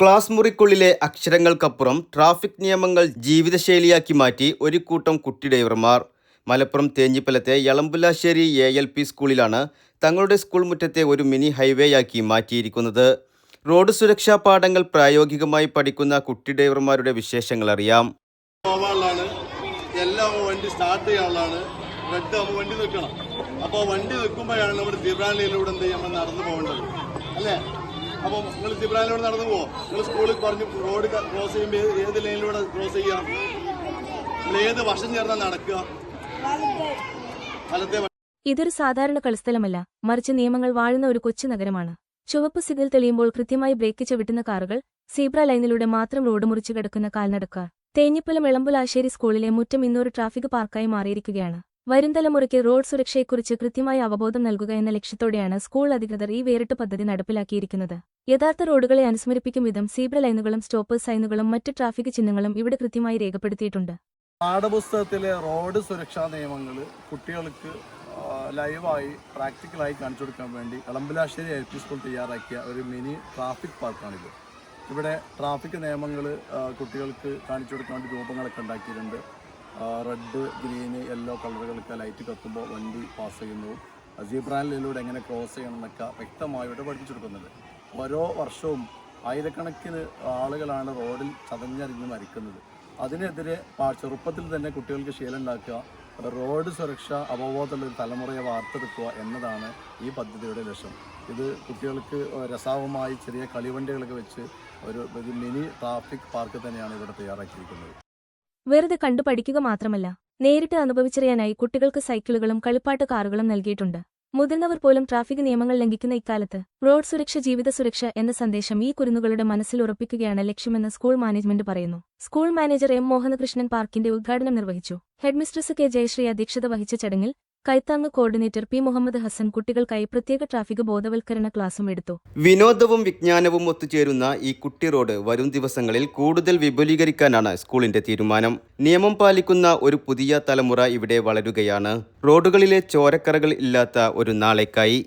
Class മുറിക്കുള്ളിലെ അക്ഷരങ്ങൾക്കപ്പുറം traffic നിയമങ്ങൾ ജീവിതശൈലിയാക്കി മാറ്റി ഒരു കൂട്ടം കുട്ടി ഡ്രൈവർമാർ. മലപ്പുറം തേഞ്ഞിപ്പലത്തെ യളമ്പുലാശ്ശേരി ALP സ്കൂളിലാണ് തങ്ങളുടെ സ്കൂൾ മുറ്റത്തെ ഒരു മിനി ഹൈവേയാക്കി മാറ്റിയിരിക്കുന്നത്. റോഡ് സുരക്ഷാ പാഠങ്ങൾ പ്രായോഗികമായി പഠിക്കുന്ന കുട്ടി ഡ്രൈവർമാരുടെ വിശേഷങ്ങൾ അറിയാം. എല്ലാം വണ്ടി സ്റ്റാർട്ട് ചെയ്യാനുള്ളതാണ്. റെഡ് ആകുമ്പോൾ വണ്ടി നിൽക്കണം. അപ്പോൾ വണ്ടി നിൽക്കുമ്പോഴാണ് നമ്മൾ ദിബ്രാലയിലൂടെ എന്ത് ചെയ്യാൻ നടന്നു പോകേണ്ടത് അല്ലേ? അപ്പോൾ നിങ്ങൾ ദിബ്രാലയിലൂടെ നടന്നു പോകുമോ? നിങ്ങൾ സ്കൂളിൽ പറഞ്ഞ് റോഡ് ക്രോസ് ചെയ്യുമ്പോൾ ഏത് ലൈനിലൂടെ ക്രോസ് ചെയ്യാം? നിങ്ങൾ ഏത് വശം ചേർന്നാൽ നടക്കുക? വലത്തെ. ഇതൊരു സാധാരണ കളിസ്ഥലമല്ല, മറിച്ച് നിയമങ്ങൾ വാഴുന്ന ഒരു കൊച്ചു നഗരമാണ്. ചുവപ്പ് സിഗ്നൽ തെളിയുമ്പോൾ കൃത്യമായി ബ്രേക്ക് ചവിട്ടുന്ന കാറുകൾ, സീബ്ര ലൈനിലൂടെ മാത്രം റോഡ് മുറിച്ചു കിടക്കുന്ന കാൽനടക്കാർ. തേഞ്ഞിപ്പലം യളമ്പുലാശ്ശേരി സ്കൂളിലെ മുറ്റം ഇന്നൊരു ട്രാഫിക് പാർക്കായി മാറിയിരിക്കുകയാണ്. വരും തലമുറയ്ക്ക് റോഡ് സുരക്ഷയെക്കുറിച്ച് കൃത്യമായ അവബോധം നൽകുക എന്ന ലക്ഷ്യത്തോടെയാണ് സ്കൂൾ അധികൃതർ ഈ വേറിട്ട പദ്ധതി നടപ്പിലാക്കിയിരിക്കുന്നത്. യഥാർത്ഥ റോഡുകളെ അനുസ്മരിപ്പിക്കും വിധം സീബ്ര ലൈനുകളും സ്റ്റോപ്പേഴ്സ് സൈനുകളും മറ്റ് ട്രാഫിക് ചിഹ്നങ്ങളും ഇവിടെ കൃത്യമായി രേഖപ്പെടുത്തിയിട്ടുണ്ട്. പാഠപുസ്തകത്തിലെ റോഡ് സുരക്ഷാ നിയമങ്ങൾ കുട്ടികൾക്ക് ലൈവായി പ്രാക്ടിക്കലായി കാണിച്ചു കൊടുക്കാൻ വേണ്ടി യളമ്പുലാശ്ശേരി LP സ്കൂൾ തയ്യാറാക്കിയ ഒരു മിനി ട്രാഫിക് പാർക്കാണിത്. ഇവിടെ ട്രാഫിക് നിയമങ്ങൾ കുട്ടികൾക്ക് കാണിച്ചു കൊടുക്കാൻ വേണ്ടി രൂപങ്ങളൊക്കെ ഉണ്ടാക്കിയിട്ടുണ്ട്. റെഡ്, ഗ്രീന്, യെല്ലോ കളറുകൾക്ക് ലൈറ്റ് കത്തുമ്പോൾ വണ്ടി പാസ് ചെയ്യുന്നു, സീബ്രാനിലൂടെ എങ്ങനെ ക്രോസ് ചെയ്യണം എന്നൊക്കെ വ്യക്തമായി ഇവിടെ പഠിപ്പിച്ചു കൊടുക്കുന്നുണ്ട്. ഓരോ വർഷവും ആയിരക്കണക്കിന് ആളുകളാണ് റോഡിൽ ചതഞ്ഞറിഞ്ഞ് മരിക്കുന്നത്. അതിനെതിരെ ചെറുപ്പത്തിൽ തന്നെ കുട്ടികൾക്ക് ശീലം ഉണ്ടാക്കുക, റോഡ് സുരക്ഷ അവബോധമുള്ള ഒരു തലമുറയെ വാർത്തെടുക്കുക എന്നതാണ് ഈ പദ്ധതിയുടെ ലക്ഷ്യം. ഇത് കുട്ടികൾക്ക് രസാവമായി ചെറിയ കളിവണ്ടികളൊക്കെ വെച്ച് ഒരു മിനി ട്രാഫിക് പാർക്ക് തന്നെയാണ് ഇവിടെ തയ്യാറാക്കിയിരിക്കുന്നത്. വെറുതെ കണ്ടു പഠിക്കുക മാത്രമല്ല, നേരിട്ട് അനുഭവിച്ചറിയാനായി കുട്ടികൾക്ക് സൈക്കിളുകളും കളിപ്പാട്ട് കാറുകളും നൽകിയിട്ടുണ്ട്. മുതിർന്നവർ പോലും ട്രാഫിക് നിയമങ്ങൾ ലംഘിക്കുന്ന ഇക്കാലത്ത് റോഡ് സുരക്ഷ ജീവിത സുരക്ഷ എന്ന സന്ദേശം ഈ കുരുന്നുകളുടെ മനസ്സിൽ ഉറപ്പിക്കുകയാണ് ലക്ഷ്യമെന്ന് സ്കൂൾ മാനേജ്മെന്റ് പറയുന്നു. School manager M. മോഹനകൃഷ്ണൻ പാർക്കിന്റെ ഉദ്ഘാടനം നിർവഹിച്ചു. Headmistress K. ജയശ്രീ അധ്യക്ഷത വഹിച്ച ചടങ്ങിൽ കൈത്താങ് കോർഡിനേറ്റർ P. മുഹമ്മദ് ഹസൻ കുട്ടികൾക്കായി പ്രത്യേക ട്രാഫിക് ബോധവൽക്കരണ ക്ലാസും എടുത്തു. വിനോദവും വിജ്ഞാനവും ഒത്തുചേരുന്ന ഈ കുട്ടി റോഡ് വരും ദിവസങ്ങളിൽ കൂടുതൽ വിപുലീകരിക്കാനാണ് സ്കൂളിന്റെ തീരുമാനം. നിയമം പാലിക്കുന്ന ഒരു പുതിയ തലമുറ ഇവിടെ വളരുകയാണ്. റോഡുകളിലെ ചോരക്കറകൾ ഇല്ലാത്ത ഒരു നാളേക്കായി.